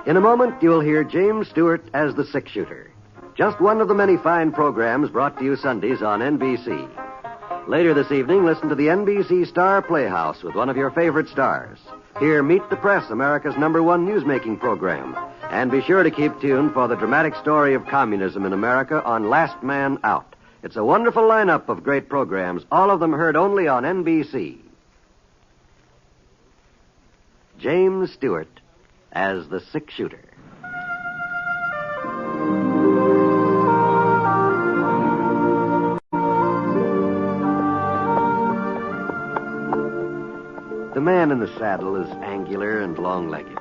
In a moment, you'll hear James Stewart as the six-shooter. Just one of the many fine programs brought to you Sundays on NBC. Later this evening, listen to the NBC Star Playhouse with one of your favorite stars. Hear Meet the Press, America's #1 newsmaking program. And be sure to keep tuned for the dramatic story of communism in America on Last Man Out. It's a wonderful lineup of great programs, all of them heard only on NBC. James Stewart as the six-shooter. The man in the saddle is angular and long-legged.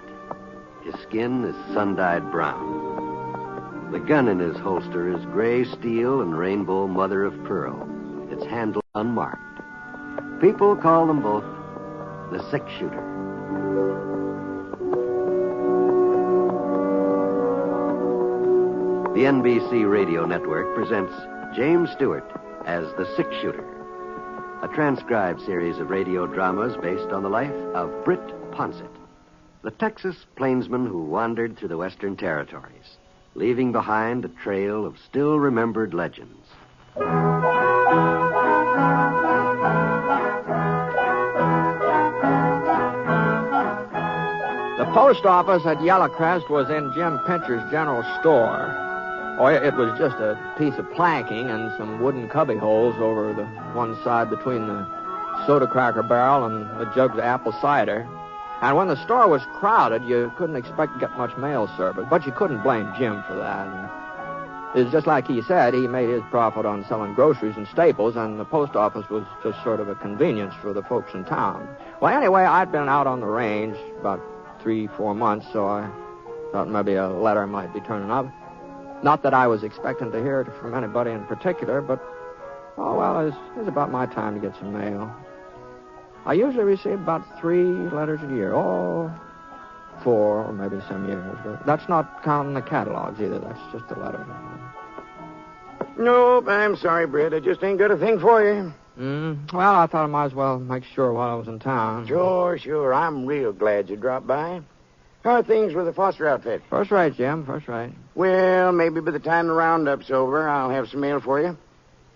His skin is sun-dyed brown. The gun in his holster is gray steel and rainbow mother of pearl, its handle unmarked. People call them both the six-shooter. The NBC Radio Network presents James Stewart as the six-shooter, a transcribed series of radio dramas based on the life of Britt Ponsett, the Texas plainsman who wandered through the Western Territories, leaving behind a trail of still-remembered legends. The post office at Yellowcrest was in Jim Pincher's general store. Oh, it was just a piece of planking and some wooden cubby holes over the one side between the soda cracker barrel and the jugs of apple cider. And when the store was crowded, you couldn't expect to get much mail service, but you couldn't blame Jim for that. It was just like he said, he made his profit on selling groceries and staples, and the post office was just sort of a convenience for the folks in town. Well, anyway, I'd been out on the range about 3-4 months, so I thought maybe a letter might be turning up. Not that I was expecting to hear it from anybody in particular, but, oh, well, it was about my time to get some mail. I usually receive about 3 letters a year. Oh, 4 or maybe some years. But that's not counting the catalogs either. That's just a letter. Nope, I'm sorry, Britt. I just ain't got a thing for you. Well, I thought I might as well make sure while I was in town. Sure. I'm real glad you dropped by. How are things with the Foster outfit? First rate, Jim. First rate. Well, maybe by the time the roundup's over, I'll have some mail for you.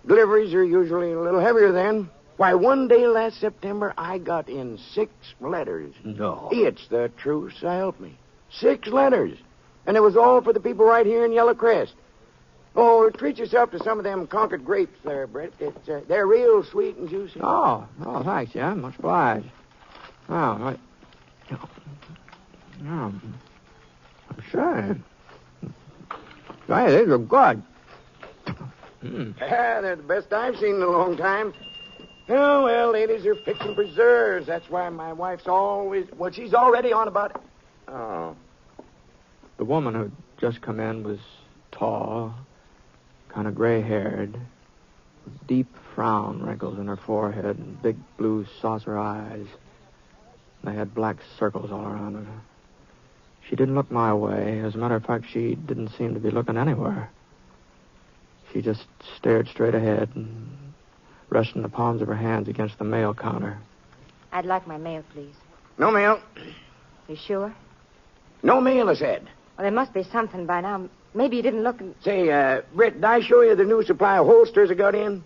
Deliveries are usually a little heavier then. Why, one day last September, I got in 6 letters. No. It's the truth, so help me. 6 letters. And it was all for the people right here in Yellowcrest. Oh, treat yourself to some of them Concord grapes there, Britt. They're real sweet and juicy. Oh, thanks, Jim. Much obliged. Oh, right. Oh, sure. Hey, these are good. They're the best I've seen in a long time. Oh, well, ladies are fixing preserves. That's why my wife's always... Well, she's already on about it. Oh. The woman who'd just come in was tall, kind of gray-haired, with deep frown wrinkles in her forehead and big blue saucer eyes. They had black circles all around her. She didn't look my way. As a matter of fact, she didn't seem to be looking anywhere. She just stared straight ahead and resting the palms of her hands against the mail counter. I'd like my mail, please. No mail. You sure? No mail, I said. Well, there must be something by now. Maybe you didn't look and... Say, Britt, did I show you the new supply of holsters I got in?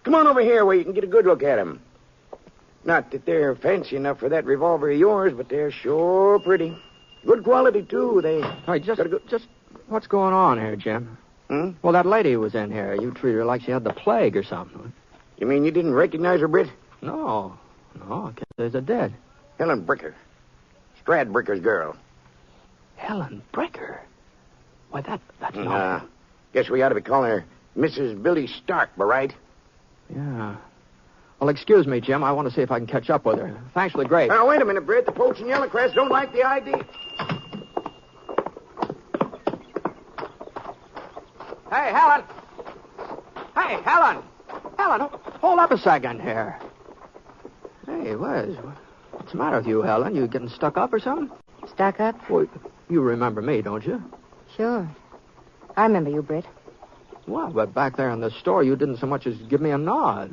Come on over here where you can get a good look at them. Not that they're fancy enough for that revolver of yours, but they're sure pretty. Good quality, too. Hey, just what's going on here, Jim? Well, that lady was in here. You treated her like she had the plague or something. You mean you didn't recognize her, Britt? No, I can't say they're dead. Helen Bricker. Stradbricker's girl. Helen Bricker? Why, that's not... Guess we ought to be calling her Mrs. Billy Stark, right? Yeah. Well, excuse me, Jim. I want to see if I can catch up with her. Thanks for the grape. Now, wait a minute, Britt. The folks in Yellowcrest don't like the ID. Hey, Helen! Hey, Helen! Helen, hold up a second here. Hey, what's the matter with you, Helen? You getting stuck up or something? Stuck up? Well, you remember me, don't you? Sure. I remember you, Britt. Well, but back there in the store, you didn't so much as give me a nod.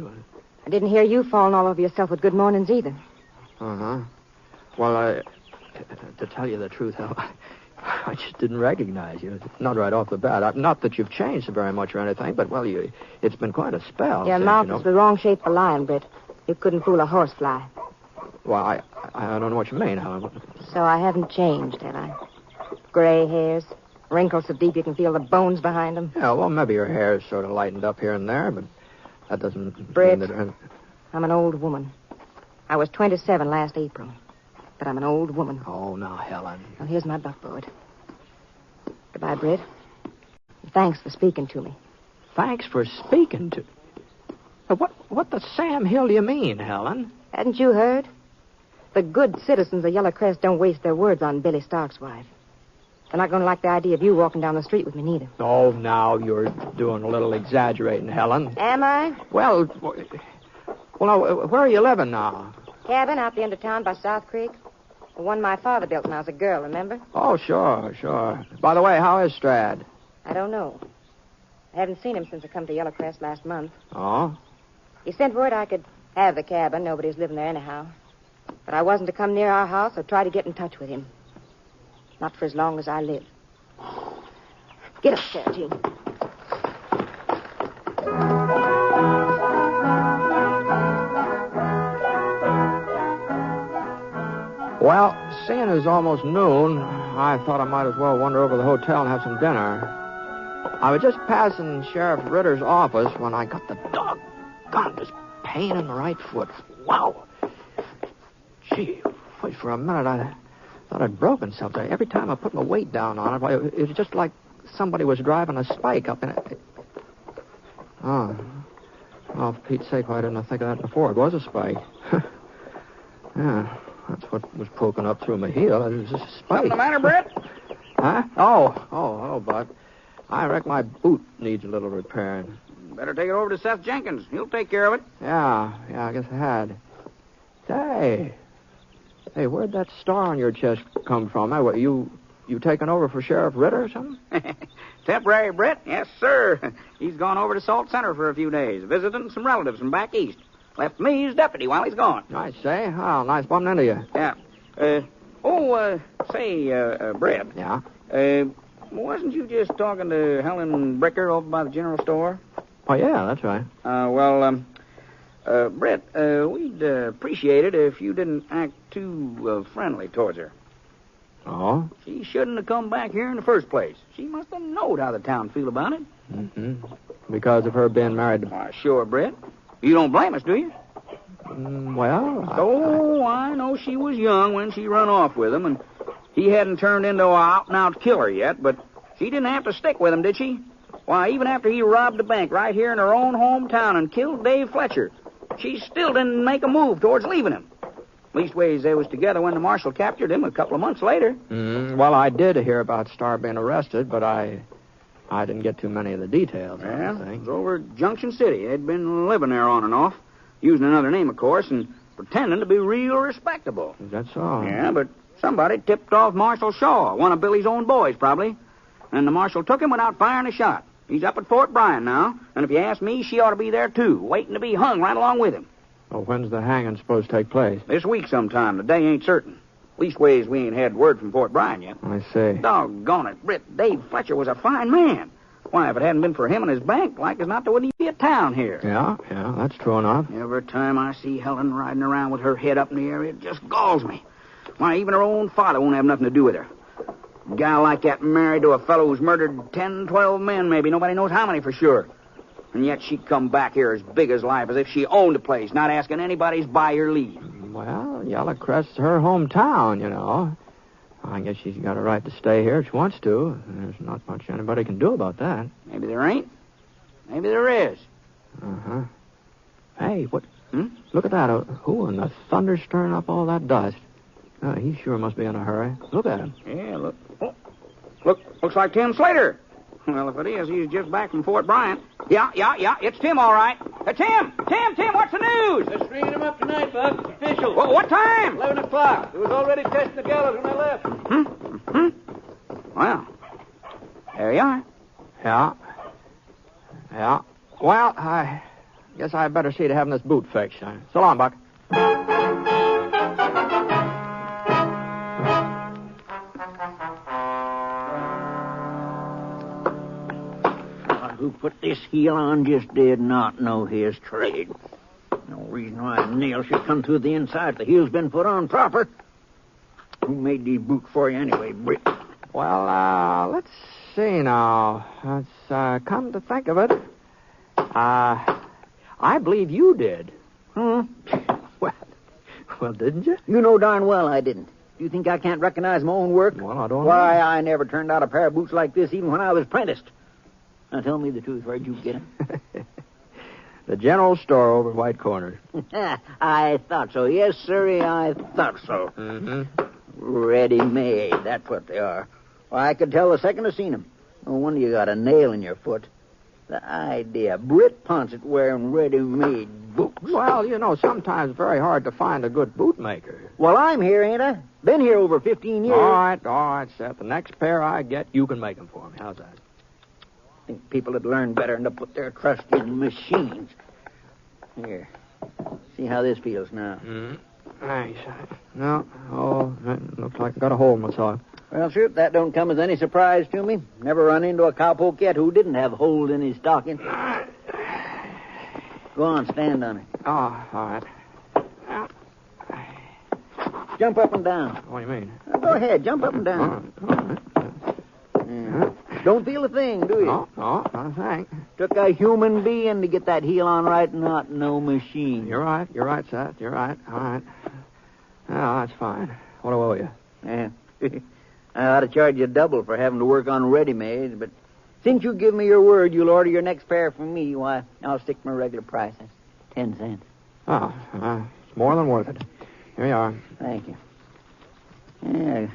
I didn't hear you falling all over yourself with good mornings either. Uh-huh. Well, to tell you the truth, Helen, I just didn't recognize you. Not right off the bat. Not that you've changed very much or anything, but, well, it's been quite a spell. Your mouth is the wrong shape for lion, Britt. You couldn't fool a horsefly. Well, I don't know what you mean, Helen. So I haven't changed, have I? Gray hairs, wrinkles so deep you can feel the bones behind them. Yeah, well, maybe your hair's sort of lightened up here and there, but that doesn't Britt, mean that... I'm an old woman. I was 27 last April, but I'm an old woman. Oh, now, Helen. Well, here's my buckboard. Goodbye, Britt. Thanks for speaking to me. Thanks for speaking to... What the Sam Hill do you mean, Helen? Hadn't you heard? The good citizens of Yellowcrest don't waste their words on Billy Stark's wife. They're not going to like the idea of you walking down the street with me, neither. Oh, now you're doing a little exaggerating, Helen. Am I? Well, now, where are you living now? Cabin out the end of town by South Creek. The one my father built when I was a girl, remember? Oh, sure. By the way, how is Strad? I don't know. I haven't seen him since I come to Yellowcrest last month. Oh? He sent word I could have the cabin. Nobody's living there anyhow. But I wasn't to come near our house or try to get in touch with him. Not for as long as I live. Get up there, Gene. Well, seeing it's almost noon, I thought I might as well wander over to the hotel and have some dinner. I was just passing Sheriff Ritter's office when I got the doggone pain in the right foot. Wow. Gee, wait, for a minute, I thought I'd broken something. Every time I put my weight down on it, it was just like somebody was driving a spike up in it. Oh, for Pete's sake, why didn't I think of that before? It was a spike. Yeah, that's what was poking up through my heel. It was just a spike. What's the matter, Brett? Huh? Oh, hello, Bud. I reckon my boot needs a little repairing. Better take it over to Seth Jenkins. He'll take care of it. Yeah, I guess I had. Hey, where'd that star on your chest come from? What, you taking over for Sheriff Ritter or something? Temporary, Brett? Yes, sir. He's gone over to Salt Center for a few days, visiting some relatives from back east. Left me as deputy while he's gone. I say. Oh, nice bumping into you. Yeah. Brett. Yeah? Wasn't you just talking to Helen Bricker over by the general store? Oh, yeah, that's right. Brett, we'd appreciate it if you didn't act too friendly towards her. Oh? She shouldn't have come back here in the first place. She must have knowed how the town feel about it. Mm-hmm. Because of her being married to... Why, sure, Brett. You don't blame us, do you? Well... I know she was young when she run off with him, and he hadn't turned into an out-and-out killer yet, but she didn't have to stick with him, did she? Why, even after he robbed a bank right here in her own hometown and killed Dave Fletcher, she still didn't make a move towards leaving him. Leastways, they was together when the marshal captured him a couple of months later. Well, I did hear about Star being arrested, but I didn't get too many of the details. Well, it was over at Junction City. They'd been living there on and off, using another name, of course, and pretending to be real respectable. That's all. Yeah, but somebody tipped off Marshal Shaw, one of Billy's own boys, probably. And the marshal took him without firing a shot. He's up at Fort Bryan now, and if you ask me, she ought to be there, too, waiting to be hung right along with him. Well, when's the hanging supposed to take place? This week sometime. The day ain't certain. Leastways, we ain't had word from Fort Bryan yet. I see. Doggone it, Britt. Dave Fletcher was a fine man. Why, if it hadn't been for him and his bank, like as not, there wouldn't even be a town here. Yeah, that's true enough. Every time I see Helen riding around with her head up in the air, it just galls me. Why, even her own father won't have nothing to do with her. A gal like that married to a fellow who's murdered 10, 12 men, maybe. Nobody knows how many for sure. And yet she'd come back here as big as life, as if she owned the place, not asking anybody's buy or leave. Well, Yellowcrest's her hometown, you know. I guess she's got a right to stay here if she wants to. There's not much anybody can do about that. Maybe there ain't. Maybe there is. Uh-huh. Hey, what? Look at that. Who in the thunder's stirring up all that dust? He sure must be in a hurry. Look at him. Yeah, look. Oh, looks like Tim Slater. Well, if it is, he's just back from Fort Bryan. Yeah, it's Tim, all right. Tim, what's the news? They're stringing him up tonight, Buck. It's official. Well, what time? 11 o'clock. It was already testing the gallows when I left. Well, there you are. Yeah. Well, I guess I better see to having this boot fixed. So long, Buck. who put this heel on just did not know his trade. No reason why a nail should come through the inside if the heel's been put on proper. Who made these boots for you anyway, Britt? Well, let's see now. Let's come to think of it. I believe you did. Well, didn't you? You know darn well I didn't. Do you think I can't recognize my own work? Well, I don't Why, know. I never turned out a pair of boots like this even when I was apprenticed. Now, tell me the truth. Where'd you get them? The general store over at White Corners. I thought so. Yes, sir, I thought so. Mm-hmm. Ready-made. That's what they are. Well, I could tell the second I seen them. No wonder you got a nail in your foot. The idea. Britt Ponsett wearing ready-made boots. Well, you know, sometimes it's very hard to find a good bootmaker. Well, I'm here, ain't I? Been here over 15 years. All right, Seth. The next pair I get, you can make them for me. How's that? I think people had learned better than to put their trust in machines. Here. See how this feels now. Mm-hmm. Thanks. No. Oh, it looks like I got a hole in my sock. Well, sir, that don't come as any surprise to me. Never run into a cowpoke yet who didn't have holes in his stocking. Go on, stand on it. Oh, all right. Jump up and down. What do you mean? Go ahead, jump up and down. All right. Yeah. Don't feel a thing, do you? No, I think. Took a human being to get that heel on right, not no machine. You're right, Seth. You're right. All right. Oh, that's fine. What do I owe you? Yeah. I ought to charge you double for having to work on ready-mades, but since you give me your word you'll order your next pair from me, why, I'll stick my regular price. That's 10 cents. Oh, it's more than worth it. Here you are. Thank you. Yeah,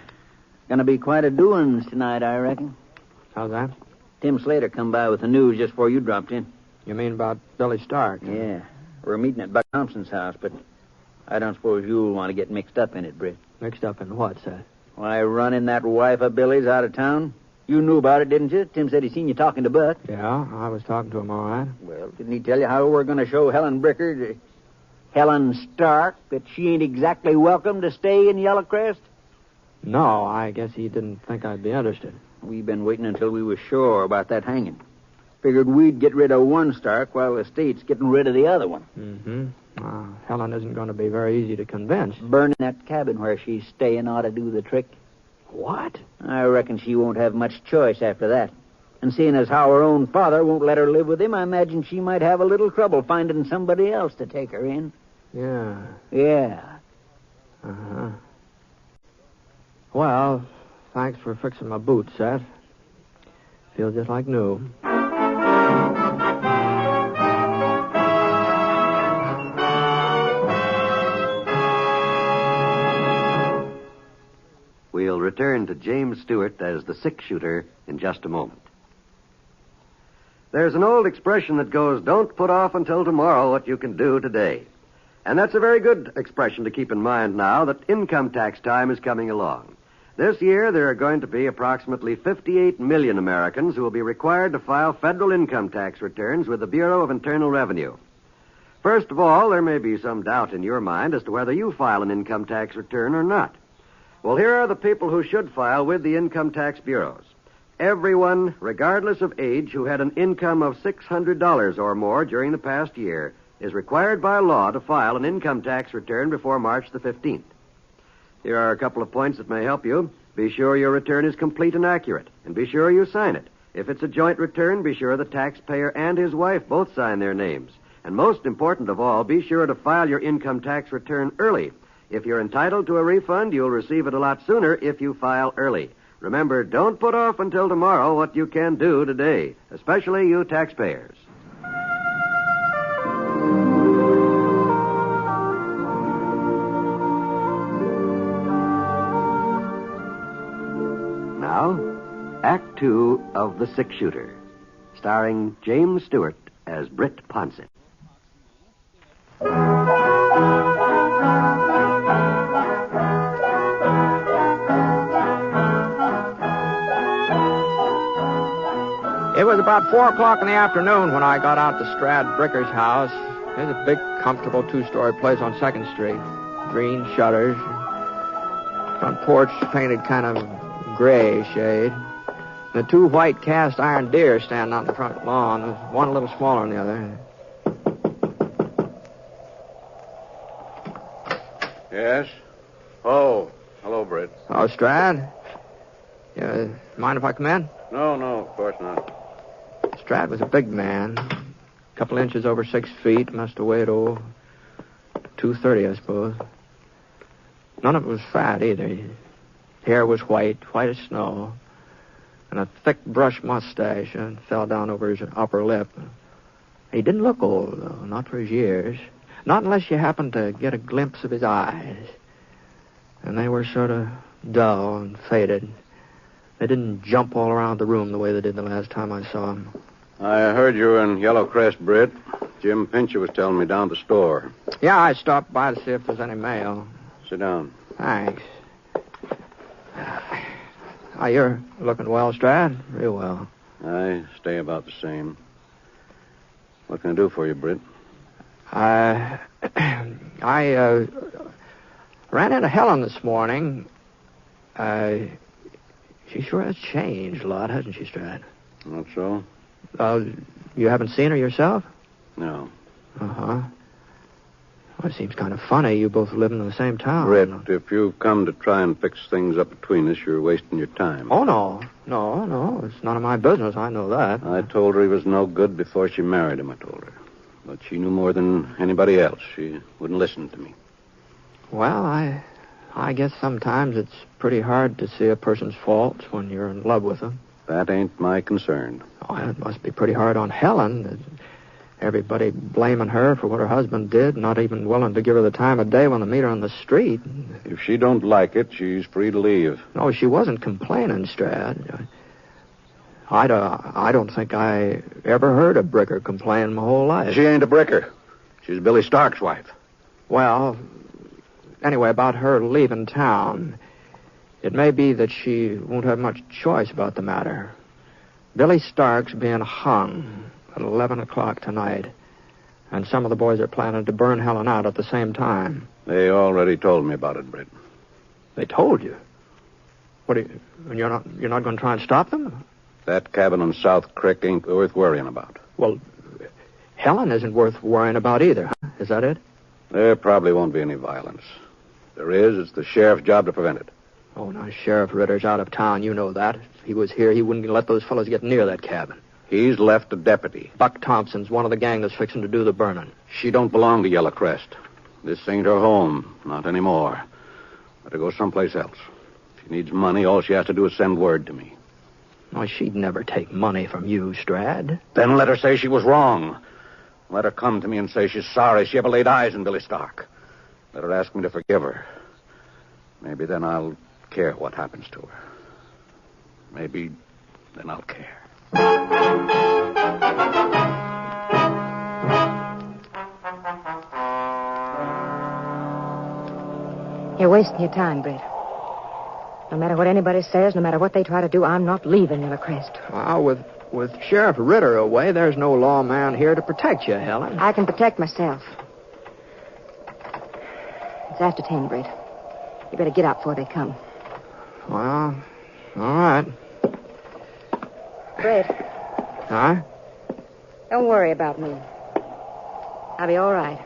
gonna be quite a doings tonight, I reckon. How's that? Tim Slater come by with the news just before you dropped in. You mean about Billy Stark? Yeah. We're meeting at Buck Thompson's house, but I don't suppose you'll want to get mixed up in it, Britt. Mixed up in what, Seth? Why, running that wife of Billy's out of town. You knew about it, didn't you? Tim said he seen you talking to Buck. Yeah, I was talking to him, all right. Well, didn't he tell you how we're going to show Helen Bricker, Helen Stark, that she ain't exactly welcome to stay in Yellowcrest? No, I guess he didn't think I'd be interested. We've been waiting until we were sure about that hanging. Figured we'd get rid of one Stark while the state's getting rid of the other one. Mm-hmm. Helen isn't going to be very easy to convince. Burning that cabin where she's staying ought to do the trick. What? I reckon she won't have much choice after that. And seeing as how her own father won't let her live with him, I imagine she might have a little trouble finding somebody else to take her in. Yeah. Yeah. Uh-huh. Well, thanks for fixing my boots, Seth. Feel just like new. We'll return to James Stewart as the six-shooter in just a moment. There's an old expression that goes, don't put off until tomorrow what you can do today. And that's a very good expression to keep in mind now that income tax time is coming along. This year, there are going to be approximately 58 million Americans who will be required to file federal income tax returns with the Bureau of Internal Revenue. First of all, there may be some doubt in your mind as to whether you file an income tax return or not. Well, here are the people who should file with the income tax bureaus. Everyone, regardless of age, who had an income of $600 or more during the past year is required by law to file an income tax return before March the 15th. Here are a couple of points that may help you. Be sure your return is complete and accurate, and be sure you sign it. If it's a joint return, be sure the taxpayer and his wife both sign their names. And most important of all, be sure to file your income tax return early. If you're entitled to a refund, you'll receive it a lot sooner if you file early. Remember, don't put off until tomorrow what you can do today, especially you taxpayers. Now, Act 2 of The Six-Shooter, starring James Stewart as Britt Ponsett. It was about 4 o'clock in the afternoon when I got out to Strad Bricker's house. There's a big, comfortable 2-story place on 2nd Street. Green shutters. Front porch painted kind of gray shade. The two white cast iron deer standing out in the front lawn. There's one a little smaller than the other. Yes? Oh, hello, Britt. Oh, Strad? Yeah, mind if I come in? No, of course not. Strad was a big man. A couple inches over 6 feet. Must have weighed, 230, I suppose. None of it was fat, either. His hair was white as snow. And a thick brush mustache fell down over his upper lip. He didn't look old, though, not for his years. Not unless you happened to get a glimpse of his eyes. And they were sort of dull and faded. They didn't jump all around the room the way they did the last time I saw him. I heard you were in Yellowcrest, Britt. Jim Pincher was telling me down at the store. Yeah, I stopped by to see if there's any mail. Sit down. Thanks. You're looking well, Strad. Real well. I stay about the same. What can I do for you, Britt? I ran into Helen this morning. She sure has changed a lot, hasn't she, Strad? Not so? You haven't seen her yourself? No. Uh-huh. Well, it seems kind of funny. You both live in the same town. Britt, if you've come to try and fix things up between us, you're wasting your time. Oh, no. No. It's none of my business. I know that. I told her he was no good before she married him, I told her. But she knew more than anybody else. She wouldn't listen to me. Well, I guess sometimes it's pretty hard to see a person's faults when you're in love with them. That ain't my concern. Oh, it must be pretty hard on Helen. Everybody blaming her for what her husband did, not even willing to give her the time of day when they meet her on the street. If she don't like it, she's free to leave. No, she wasn't complaining, Strad. I don't think I ever heard a bricker complain my whole life. She ain't a bricker. She's Billy Stark's wife. Well, anyway, about her leaving town. It may be that she won't have much choice about the matter. Billy Stark's being hung at 11 o'clock tonight, and some of the boys are planning to burn Helen out at the same time. They already told me about it, Britt. They told you? What? You're not going to try and stop them? That cabin on South Creek ain't worth worrying about. Well, Helen isn't worth worrying about either, huh? Is that it? There probably won't be any violence. If there is, it's the sheriff's job to prevent it. Oh, now, Sheriff Ritter's out of town. You know that. If he was here, he wouldn't let those fellows get near that cabin. He's left a deputy. Buck Thompson's one of the gang that's fixing to do the burning. She don't belong to Yellowcrest. This ain't her home. Not anymore. Better go someplace else. If she needs money, all she has to do is send word to me. Oh, she'd never take money from you, Strad. Then let her say she was wrong. Let her come to me and say she's sorry she ever laid eyes on Billy Stark. Let her ask me to forgive her. Maybe then I'll care what happens to her. Maybe then I'll care. You're wasting your time, Britt. No matter what anybody says, no matter what they try to do, I'm not leaving Yellowcrest. Well, with Sheriff Ritter away, there's no lawman here to protect you, Helen. I can protect myself. It's after 10, Britt. You better get out before they come. Well, all right. Britt, Huh? don't worry about me. I'll be all right.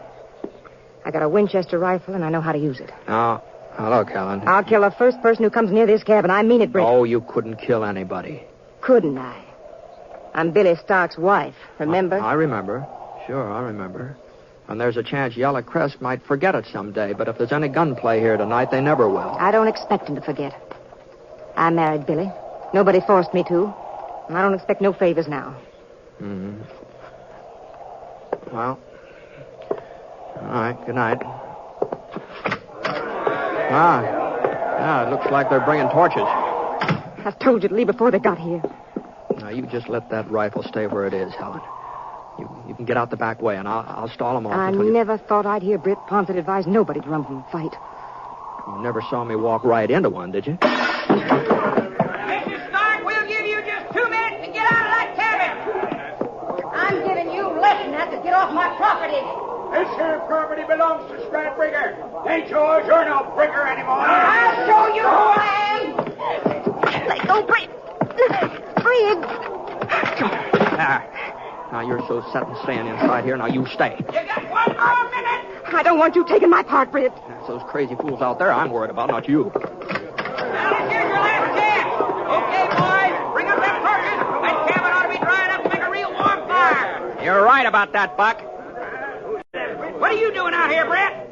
I got a Winchester rifle, and I know how to use it. Now, look, Helen. I'll kill the first person who comes near this cabin. I mean it, Britt. Oh, you couldn't kill anybody. Couldn't I? I'm Billy Stark's wife, remember? I remember. Sure, I remember. And there's a chance Yellowcrest might forget it someday, but if there's any gunplay here tonight, they never will. I don't expect him to forget. I married Billy. Nobody forced me to. And I don't expect no favors now. Mm-hmm. Well, all right, good night. Yeah, it looks like they're bringing torches. I told you to leave before they got here. Now, you just let that rifle stay where it is, Helen. You can get out the back way, and I'll stall them off. I never thought I'd hear Britt Ponset advise nobody to run from a fight. You never saw me walk right into one, did you? Mr. Stark, we'll give you just 2 minutes to get out of that cabin. I'm giving you less than that to get off my property. This here property belongs to Scrap Brigger. Ain't yours. You're no Brigger anymore. I'll show you who I am. Let go, Britt. Fred. Now, you're so set and staying inside here. Now, you stay. You got one more minute. I don't want you taking my part, Fred. That's those crazy fools out there I'm worried about, not you. Now, this here's your last chance. Okay, boys, bring up them torches. That cabin ought to be drying up to make a real warm fire. You're right about that, Buck. What are you doing out here, Brett?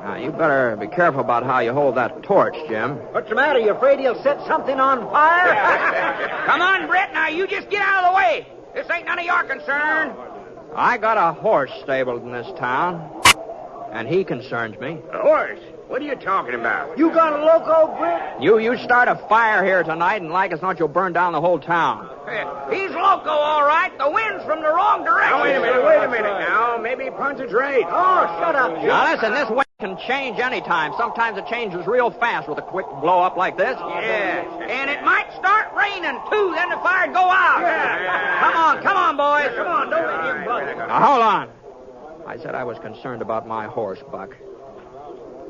Now, you better be careful about how you hold that torch, Jim. What's the matter? You afraid he'll set something on fire? Come on, Brett. Now, you just get out of the way. This ain't none of your concern. I got a horse stabled in this town, and he concerns me. A horse? What are you talking about? You got a loco, Britt? You start a fire here tonight, and like as not, you'll burn down the whole town. He's loco, all right. The wind's from the wrong direction. Now, wait a minute now. Maybe Ponce's right. Oh, shut up, Jim. Now, listen, this wind can change any time. Sometimes it changes real fast with a quick blow-up like this. Yeah, and it might start raining, too. Then the fire'd go out. Yeah. Come on, boys. Come on, don't let him bother. Now, hold on. I said I was concerned about my horse, Buck.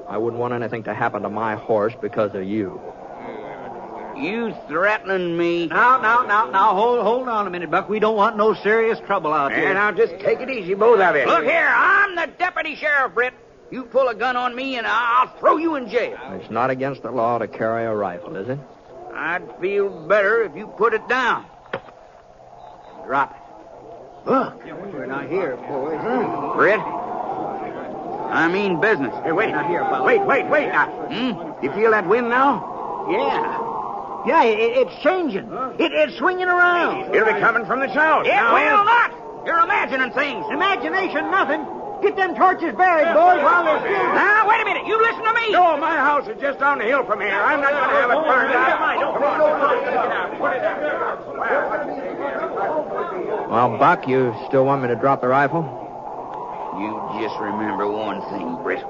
I wouldn't want anything to happen to my horse because of you. You threatening me? Now, hold on a minute, Buck. We don't want no serious trouble out here. And now just take it easy, both of you. Look here, I'm the deputy sheriff, Britt. You pull a gun on me, and I'll throw you in jail. It's not against the law to carry a rifle, is it? I'd feel better if you put it down. Drop it. Look, we're not here, boys. Britt? I mean business. Hey, wait. Not here, fellas. Wait now. You feel that wind now? Yeah, it's changing. It's swinging around. It'll be coming from the south. It will not. You're imagining things. Imagination, nothing. Get them torches buried, boys, while they're still... Now, wait a minute. You listen to me. No, my house is just down the hill from here. I'm not going to have it burned out. Well, Buck, you still want me to drop the rifle? You just remember one thing, Britt.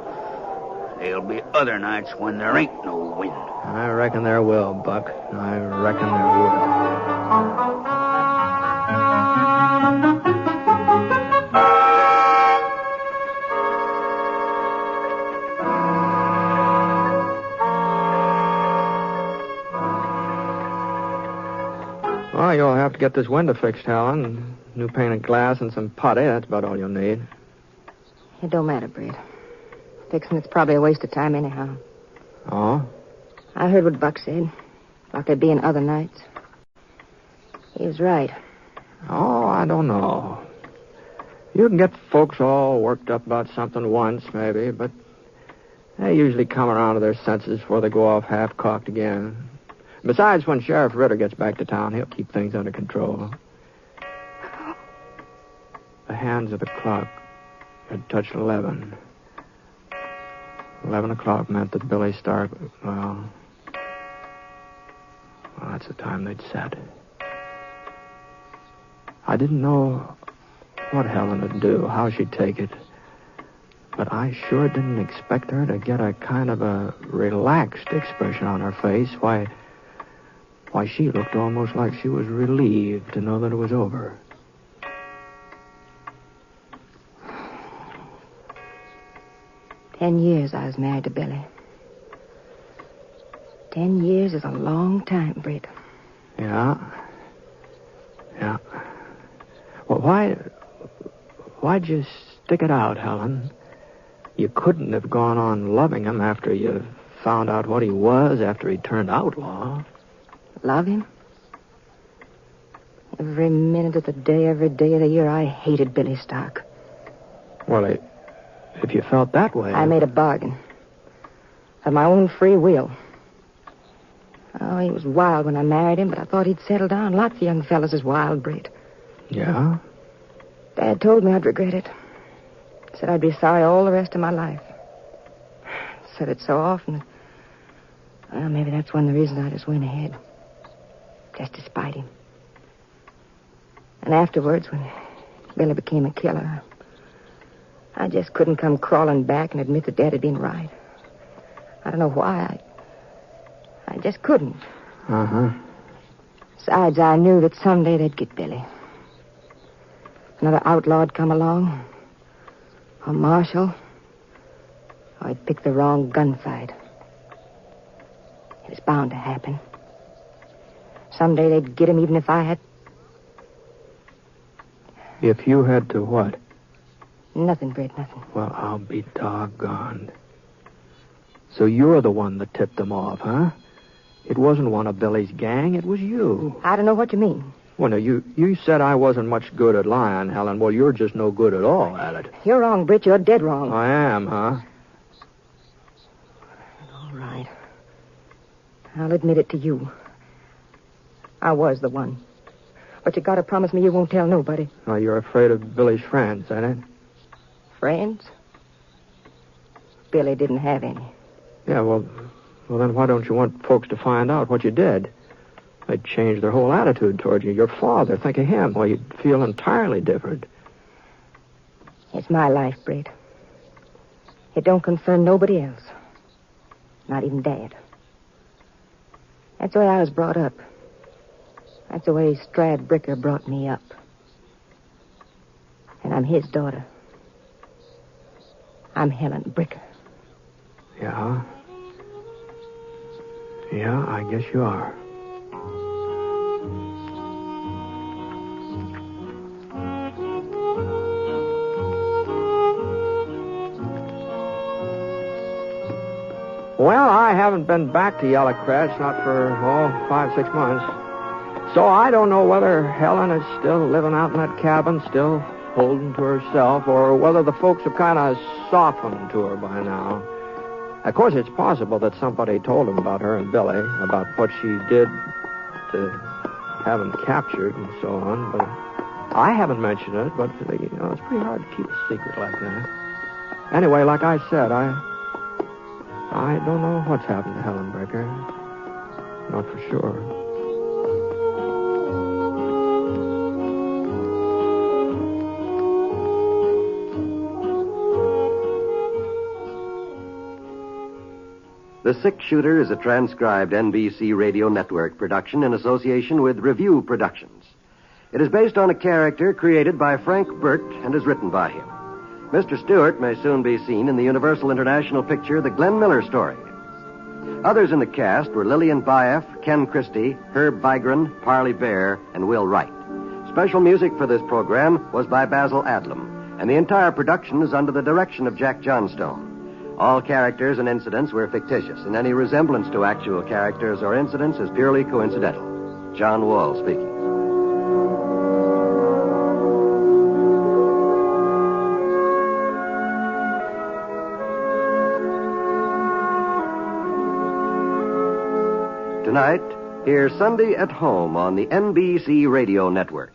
There'll be other nights when there ain't no wind. I reckon there will, Buck. I reckon there will. Well, you'll have to get this window fixed, Helen. New painted glass and some putty. That's about all you'll need. It don't matter, Brett. Fixing it's probably a waste of time anyhow. Oh? I heard what Buck said. Like there'd be in other nights. He was right. Oh, I don't know. You can get folks all worked up about something once, maybe, but they usually come around to their senses before they go off half-cocked again. Besides, when Sheriff Ritter gets back to town, he'll keep things under control. The hands of the clock had touched 11. 11 o'clock meant that Billy Stark... Well, that's the time they'd set. I didn't know what Helen would do, how she'd take it. But I sure didn't expect her to get a kind of a relaxed expression on her face. Why, she looked almost like she was relieved to know that it was over. $10 I was married to Billy. 10 years is a long time, Britt. Yeah. Well, why'd you stick it out, Helen? You couldn't have gone on loving him after you found out what he was, after he turned outlaw. Love him? Every minute of the day, every day of the year, I hated Billy Stark. Well, if you felt that way... I made a bargain. Of my own free will. Oh, he was wild when I married him, but I thought he'd settle down. Lots of young fellas is wild, Britt. Yeah? Dad told me I'd regret it. Said I'd be sorry all the rest of my life. Said it so often. Well, maybe that's one of the reasons I just went ahead. Just to spite him. And afterwards, when Billy became a killer, I just couldn't come crawling back and admit that Dad had been right. I don't know why. I just couldn't. Uh-huh. Besides, I knew that someday they'd get Billy. Another outlaw'd come along. Or Marshall. Or he'd pick the wrong gunfight. It was bound to happen. Someday they'd get him even if I had... If you had to what? Nothing, Britt, nothing. Well, I'll be doggone. So you're the one that tipped them off, huh? It wasn't one of Billy's gang, it was you. I don't know what you mean. Well, now, you said I wasn't much good at lying, Helen. Well, you're just no good at all at it. You're wrong, Britt. You're dead wrong. I am, huh? All right. I'll admit it to you. I was the one. But you gotta promise me you won't tell nobody. Oh, you're afraid of Billy's friends, ain't it? Friends? Billy didn't have any. Yeah, well, then why don't you want folks to find out what you did? They'd change their whole attitude toward you. Your father, think of him. Well, you'd feel entirely different. It's my life, Britt. It don't concern nobody else. Not even Dad. That's the way I was brought up. That's the way Strad Bricker brought me up. And I'm his daughter. I'm Helen Bricker. Yeah? Yeah, I guess you are. Well, I haven't been back to Yellowcrest, not for, 5-6 months. So I don't know whether Helen is still living out in that cabin, still holding to herself, or whether the folks have kind of softened to her by now. Of course, it's possible that somebody told them about her and Billy, about what she did to have him captured and so on, but I haven't mentioned it, but, it's pretty hard to keep a secret like that. Anyway, like I said, I don't know what's happened to Helen Bricker. Not for sure. The Six Shooter is a transcribed NBC Radio Network production in association with Review Productions. It is based on a character created by Frank Burt and is written by him. Mr. Stewart may soon be seen in the Universal International picture The Glenn Miller Story. Others in the cast were Lillian Baeff, Ken Christie, Herb Vigran, Parley Bear, and Will Wright. Special music for this program was by Basil Adlam, and the entire production is under the direction of Jack Johnstone. All characters and incidents were fictitious, and any resemblance to actual characters or incidents is purely coincidental. John Wall speaking. Tonight, hear Sunday at Home on the NBC Radio Network.